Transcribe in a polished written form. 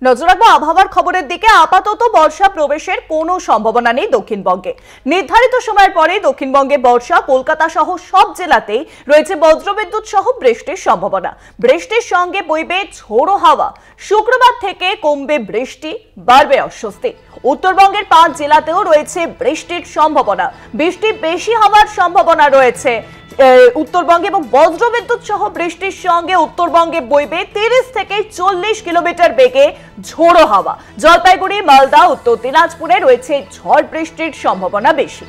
নজর রাখবো আবহাওয়ার খবরের দিকে। আপাতত বর্ষা প্রবেশের কোনো সম্ভাবনা নেই দক্ষিণবঙ্গে। নির্ধারিত সময়ের পরে দক্ষিণবঙ্গে বর্ষা, কলকাতা সহ সব জেলাতেই রয়েছে বজ্রবিদ্যুৎ সহ বৃষ্টির সম্ভাবনা। বৃষ্টির সঙ্গে বইবে ঝোড়ো হাওয়া। শুক্রবার থেকে কমবে বৃষ্টি, বাড়বে অস্বস্তি। উত্তরবঙ্গের 5 জেলাতেও রয়েছে বৃষ্টির সম্ভাবনা। বৃষ্টি বেশি হওয়ার সম্ভাবনা রয়েছে উত্তরবঙ্গে এবং বজ্রবিদ্যুৎ সহ বৃষ্টির সঙ্গে উত্তরবঙ্গে বইবে 30 থেকে 40 কিলোমিটার বেগে ঝোড়ো হাওয়া। জলপাইগুড়ি, মালদা, উত্তর দিনাজপুরে রয়েছে ঝড় বৃষ্টির সম্ভাবনা বেশি।